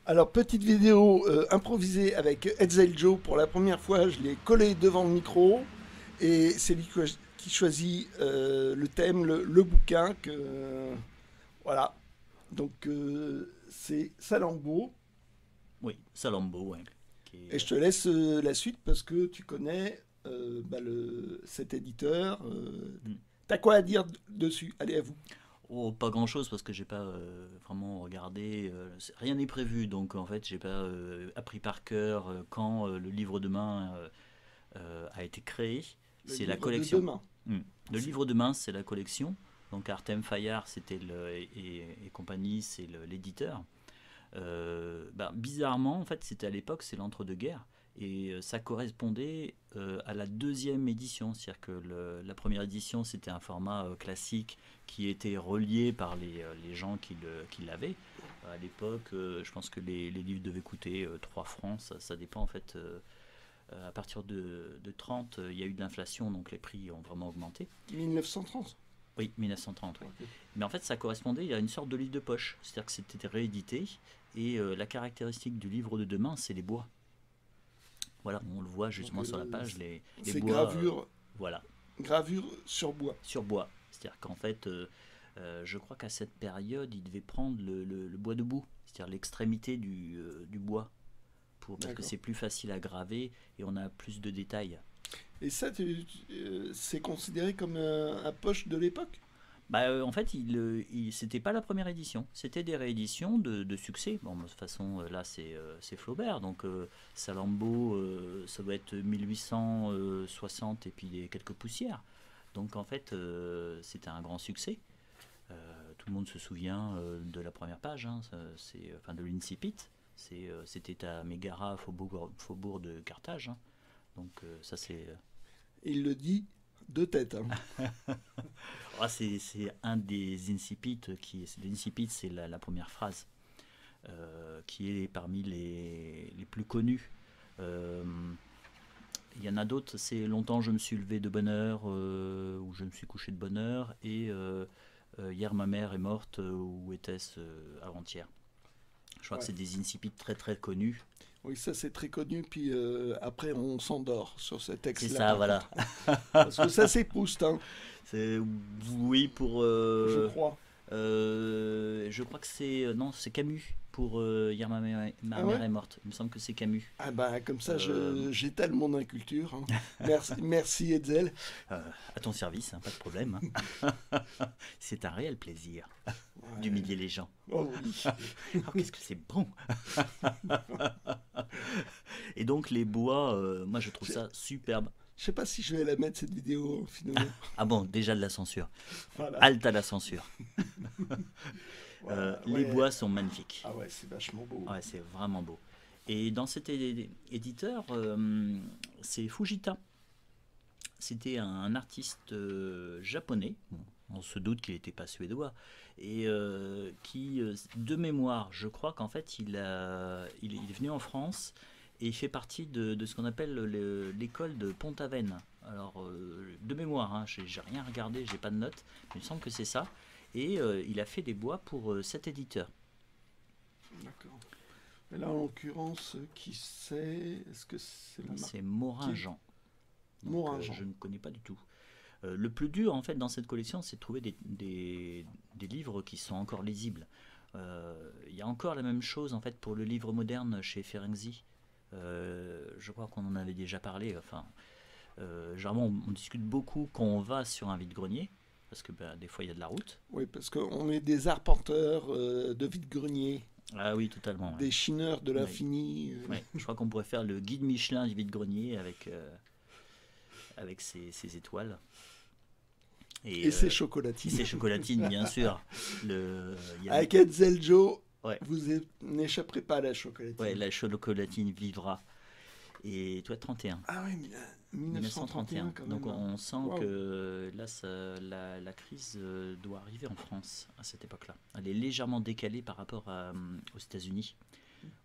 Alors, petite vidéo improvisée avec Hetzel Joe. Pour la première fois, je l'ai collé devant le micro. Et c'est lui qui choisit le thème, le bouquin. Voilà. Donc, c'est Salammbô. Oui, Salammbô, ouais. Et je te laisse la suite parce que tu connais cet éditeur. Hmm. T'as quoi à dire dessus? Allez, à vous. Oh, pas grand-chose parce que j'ai pas vraiment regardé. Rien n'est prévu, donc en fait, j'ai pas appris par cœur quand le livre de main a été créé. Le C'est la livre de collection. demain. Hmm. Le livre de main, c'est la collection. Donc Artem Fayard, et compagnie, c'est l'éditeur. Bizarrement, en fait, c'était à l'époque, c'est l'entre-deux-guerres, et ça correspondait à la deuxième édition, c'est-à-dire que la première édition, c'était un format classique qui était relié par les gens qui l'avaient. À l'époque, je pense que les livres devaient coûter 3 francs, ça dépend en fait. À partir de 30, il y a eu de l'inflation, donc les prix ont vraiment augmenté. 1930. Oui, 1930, oui. Ok. Mais en fait, ça correspondait à une sorte de livre de poche. C'est-à-dire que c'était réédité. Et la caractéristique du livre de demain, c'est les bois. Voilà, on le voit Donc, justement sur la page, les c'est bois, voilà, gravure sur bois. sur bois. C'est-à-dire qu'en fait, je crois qu'à cette période, il devait prendre le bois debout, c'est-à-dire l'extrémité du bois, parce que D'accord. c'est plus facile à graver et on a plus de détails. Et ça, c'est considéré comme un poche de l'époque? En fait, c'était pas la première édition, c'était des rééditions de succès. Bon, de toute façon, là, c'est Flaubert, donc Salammbô, ça doit être 1860 et puis quelques poussières. Donc en fait, c'était un grand succès. Tout le monde se souvient de la première page, hein, enfin de l'Incipit. C'était à Mégara, faubourg de Carthage, hein. Donc ça c'est Il le dit de tête, hein. c'est un des incipits l'incipit, c'est la première phrase qui est parmi les plus connus. Euh, Il y en a d'autres, c'est longtemps je me suis levé de bonne heure ou je me suis couché de bonne heure et hier ma mère est morte ou était-ce avant-hier. Je crois que Ouais. c'est des incipits très très connus. Oui, ça c'est très connu. Puis après, on s'endort sur ce C'est texte-là, ça, par voilà. contre. Parce que ça s'épouse, hein, C'est, oui, pour je crois. je crois que c'est non, c'est Camus pour hier ma Ah mère ouais? est morte. Il me semble que c'est Camus. Ah bah, comme ça, Euh, j'étale mon inculture, hein. Merci, merci Hetzel. euh, à ton service, hein, pas de problème, hein. C'est un réel plaisir Ouais. d'humilier les gens. Oh oui. Oh, qu'est-ce que c'est bon. Et donc les bois, moi je trouve Je ça superbe. je sais pas si je vais la mettre cette vidéo, finalement. Ah bon, déjà de la censure. Voilà. Halte à la censure. Voilà, Les ouais. bois sont magnifiques. Ah ouais, c'est vachement beau. Ouais, c'est vraiment beau. Et dans cet éditeur, c'est Fujita. C'était un artiste japonais. Bon, on se doute qu'il n'était pas suédois. Et qui, de mémoire, je crois qu'en fait, il est venu en France et il fait partie de ce qu'on appelle l'école de Pont-Aven. Alors, de mémoire, hein, j'ai rien regardé, j'ai pas de notes, mais il me semble que c'est ça. Et il a fait des bois pour cet éditeur. D'accord. Mais là, en l'occurrence, qui c'est? Est-ce que c'est la marque C'est Morin-Jean. Donc, Morin-Jean? je ne connais pas du tout. Le plus dur en fait dans cette collection, c'est de trouver des livres qui sont encore lisibles. Il y a encore la même chose en fait pour le livre moderne chez Ferenczi. Je crois qu'on en avait déjà parlé. Enfin, généralement on discute beaucoup quand on va sur un vide-grenier parce que des fois il y a de la route. Oui, parce qu'on est des arpenteurs de vide-grenier, Ah oui, totalement. Ouais. des chineurs de Oui. l'infini. Ouais. Je crois qu'on pourrait faire le guide Michelin du vide-grenier avec ses étoiles. Et c'est chocolatine. C'est chocolatine, bien sûr. Il y a Avec Hetzel Joe, ouais, vous n'échapperez pas à la chocolatine. ouais, la chocolatine vivra. Et toi, 31. Ah oui, 1931 quand même, Donc hein. on sent Waouh. que là, la crise doit arriver en France à cette époque-là. Elle est légèrement décalée par rapport aux États-Unis,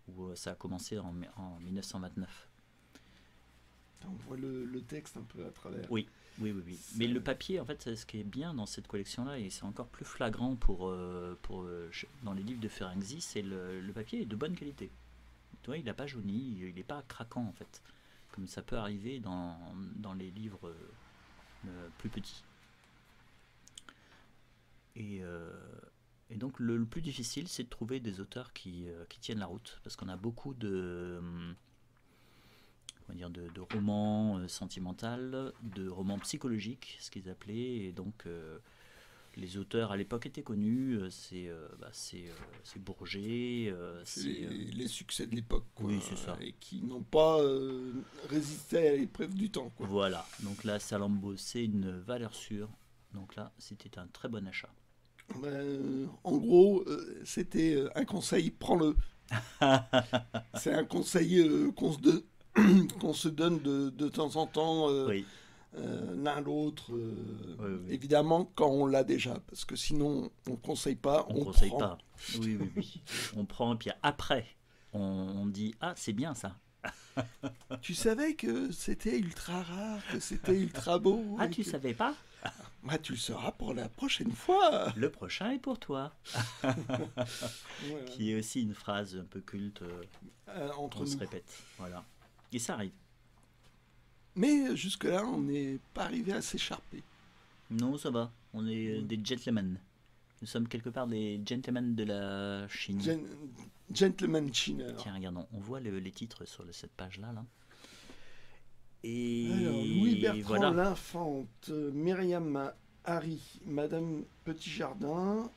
où ça a commencé en 1929. On on voit le texte un peu à travers. Oui, oui, oui, oui. Mais le papier, en fait, c'est ce qui est bien dans cette collection-là, et c'est encore plus flagrant dans les livres de Ferenczi, c'est le papier est de bonne qualité. Tu vois, il n'a pas jauni, il n'est pas craquant, en fait, comme ça peut arriver dans les livres plus petits. Et donc, le plus difficile, c'est de trouver des auteurs qui tiennent la route, parce qu'on a beaucoup comment dire, de romans sentimentaux, de romans psychologiques, ce qu'ils appelaient, et donc les auteurs à l'époque étaient connus, c'est Bourget, C'est les succès de l'époque, quoi. Oui, c'est ça. Et qui n'ont pas résisté à l'épreuve du temps, quoi. Voilà, donc là, Salammbô, c'est une valeur sûre, donc là, c'était un très bon achat. En gros, c'était un conseil, prends-le. C'est un conseil qu'on se donne de temps en temps, Oui, l'un l'autre. oui, oui. Évidemment, quand on l'a déjà, parce que sinon, on ne conseille pas, On on conseille prend. pas. Oui, oui, oui. On prend, et puis après, on dit, ah, c'est bien ça. Tu savais que c'était ultra rare, que c'était ultra beau. Ah, et tu que- savais pas? Bah, tu le sauras pour la prochaine fois. Le prochain est pour toi. Voilà. Qui est aussi une phrase un peu culte Entre qu'on se nous. répète. Voilà. Et ça arrive. Mais jusque-là, on n'est pas arrivé à s'écharper. Non, ça va. On est Ouais. des gentlemen. Nous sommes quelque part des gentlemen de la Chine. Gentleman Chinner. Tiens, regardons. On voit les titres sur cette page-là. Là. Et Alors, Louis Bertrand voilà. l'Infante, Myriam Harry, Madame Petitjardin,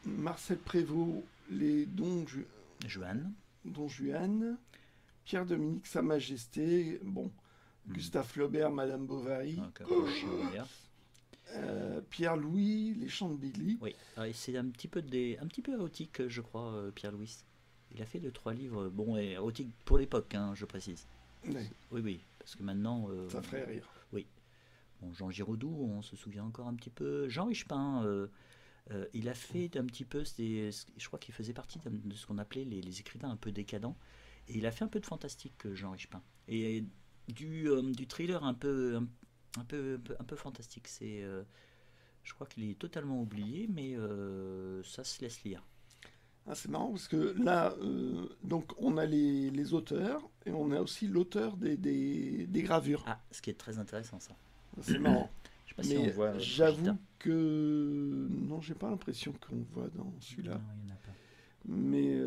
Marcel Prévost, les Don Joanne. Juan, Pierre-Dominique, Sa Majesté, bon, Gustave Flaubert, Madame Bovary, Capuchin, Pierre-Louis, Les Chants de Billy. oui, ah, et c'est un petit peu érotique, je crois, Pierre-Louis. Il a fait 2-3 livres, bon, et érotique pour l'époque, hein, je précise. Ouais, Oui, oui, parce que maintenant, ça ferait rire. oui. Bon, Jean Giraudoux, on se souvient encore un petit peu. Jean Richepin, il a fait un petit peu, je crois qu'il faisait partie de ce qu'on appelait les écrivains un peu décadents. Et il a fait un peu de fantastique, Jean Richepin. Et du thriller un peu fantastique. Je crois qu'il est totalement oublié, mais ça se laisse lire. Ah, c'est marrant parce que là, donc on a les auteurs et on a aussi l'auteur des gravures. Ah, ce qui est très intéressant, ça. C'est marrant. Je sais pas si Mais on voit. j'avoue Gita. que non, j'ai pas l'impression qu'on voit dans celui-là. Non, il n'y en a pas. Mais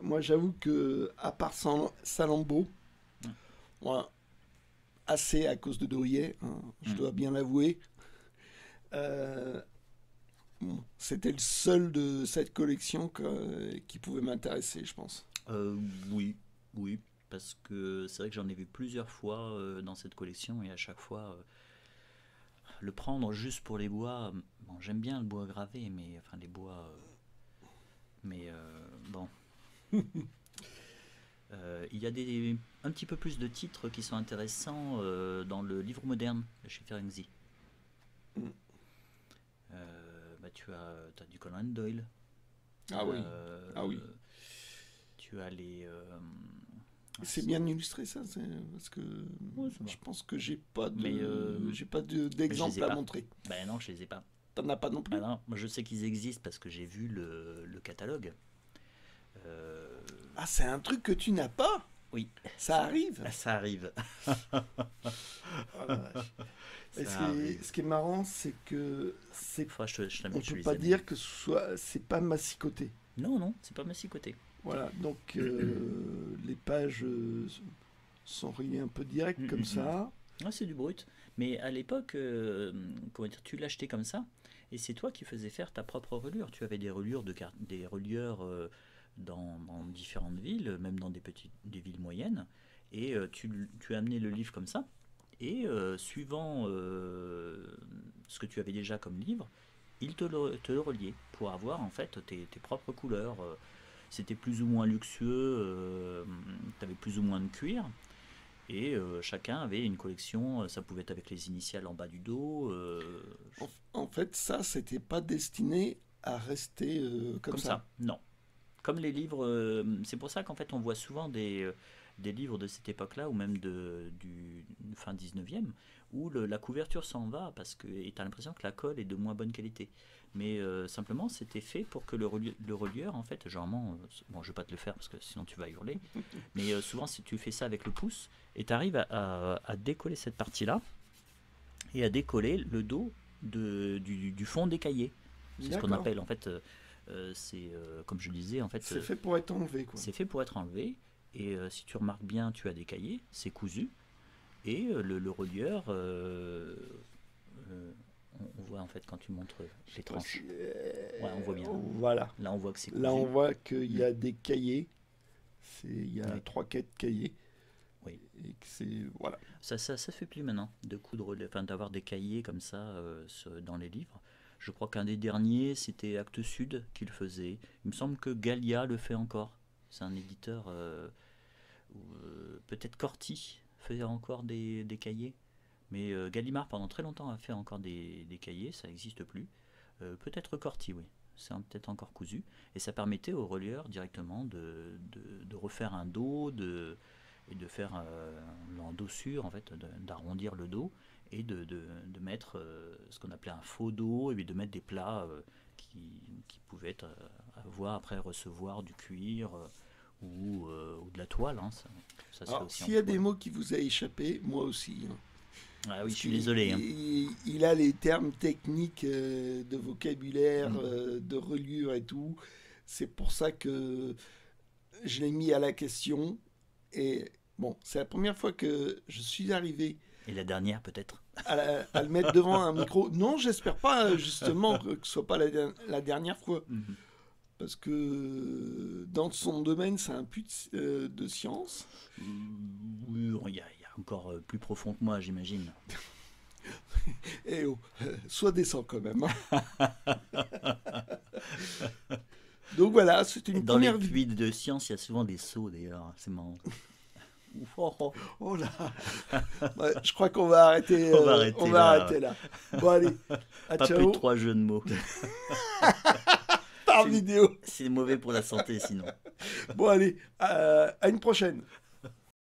moi, j'avoue que à part Salammbô, Ouais. moi, assez à cause de Drouillet, hein, je dois bien l'avouer. Bon, c'était le seul de cette collection qui pouvait m'intéresser, je pense. Oui, oui, parce que c'est vrai que j'en ai vu plusieurs fois dans cette collection et à chaque fois, le prendre juste pour les bois. Bon, j'aime bien le bois gravé, mais enfin les bois. Mais bon. Il y a un petit peu plus de titres qui sont intéressants dans le livre moderne de chez Ferenczi. Mm. Tu as du Conan Doyle. Ah oui, ah oui. Tu as les. C'est bien illustré ça, parce que Ouais, ça va. je pense que j'ai pas Mais, d'exemple je les ai à pas. montrer. Ben non, je les ai pas. T'en as pas non plus? Ah non, moi je sais qu'ils existent parce que j'ai vu le catalogue. Ah, c'est un truc que tu n'as pas? Oui, Ça arrive? ça arrive. Oh la vache. Et Ça arrive. ce qui est marrant, c'est que Enfin, je te on l'amène, je peut les pas amène. dire que c'est pas massicoté. Non, non, c'est pas massicoté. Voilà, donc les pages sont reliées un peu direct comme ça. Ah, c'est du brut. Mais à l'époque, comment dire, tu l'achetais comme ça, et c'est toi qui faisais faire ta propre reliure. Tu avais des reliures des relieurs dans différentes villes, même dans des villes moyennes, et tu amenais le livre comme ça, et suivant ce que tu avais déjà comme livre, il te le reliait pour avoir en fait tes propres couleurs. C'était plus ou moins luxueux, tu avais plus ou moins de cuir. Et chacun avait une collection, ça pouvait être avec les initiales en bas du dos. En fait, ça, c'était pas destiné à rester comme ça. Non. Comme les livres, c'est pour ça qu'en fait on voit souvent des livres de cette époque-là, ou même du fin 19e, où la couverture s'en va, parce que tu as l'impression que la colle est de moins bonne qualité. Mais simplement, c'était fait pour que le relieur, en fait, généralement, bon, je vais pas te le faire parce que sinon tu vas hurler, mais souvent, si tu fais ça avec le pouce, et tu arrives à décoller cette partie-là, et à décoller le dos du fond des cahiers. C'est ce qu'on appelle, en fait, comme je disais, en fait... C'est fait pour être enlevé, quoi. C'est fait pour être enlevé, et si tu remarques bien, tu as des cahiers, c'est cousu, et le relieur... on voit en fait quand tu montres les tranches. Ouais, on voit bien. Voilà. Là, on voit que c'est cousu. Là, on voit qu'il y a des cahiers. Il y a 3-4 cahiers. Oui. Et que c'est voilà. Ça fait plus maintenant de coudre, enfin d'avoir des cahiers comme ça dans les livres. Je crois qu'un des derniers, c'était Actes Sud qui le faisait. Il me semble que Gallia le fait encore. C'est un éditeur. Peut-être Corti faisait encore des cahiers. Mais Gallimard, pendant très longtemps, a fait encore des cahiers, ça n'existe plus. Peut-être Corti, oui. C'est peut-être encore cousu. Et ça permettait au relieur directement de refaire un dos, et de faire l'endossure, en fait, d'arrondir le dos, et de mettre ce qu'on appelait un faux dos, et de mettre des plats qui pouvaient avoir après recevoir du cuir ou de la toile. Hein. Ça Alors, s'il y a des mots qui vous a échappé, moi aussi. Hein. Ah oui, je suis désolé. Hein. Il a les termes techniques de vocabulaire, de reliure et tout. C'est pour ça que je l'ai mis à la question. Et bon, c'est la première fois que je suis arrivé. Et la dernière, peut-être à le mettre devant un micro. Non, j'espère pas, justement, que ce soit pas la dernière fois. Parce que dans son domaine, c'est un pute de science. Oui, il y a encore plus profond que moi, j'imagine. Eh oh, sois décent quand même. Donc voilà, c'était une première... Dans les puits de science, il y a souvent des sauts d'ailleurs, c'est marrant. Oh là. Ouais, je crois qu'on va arrêter, on va arrêter là. Bon allez, pas ciao. plus de 3 jeux de mots. Par vidéo. C'est mauvais pour la santé sinon. Bon allez, à une prochaine.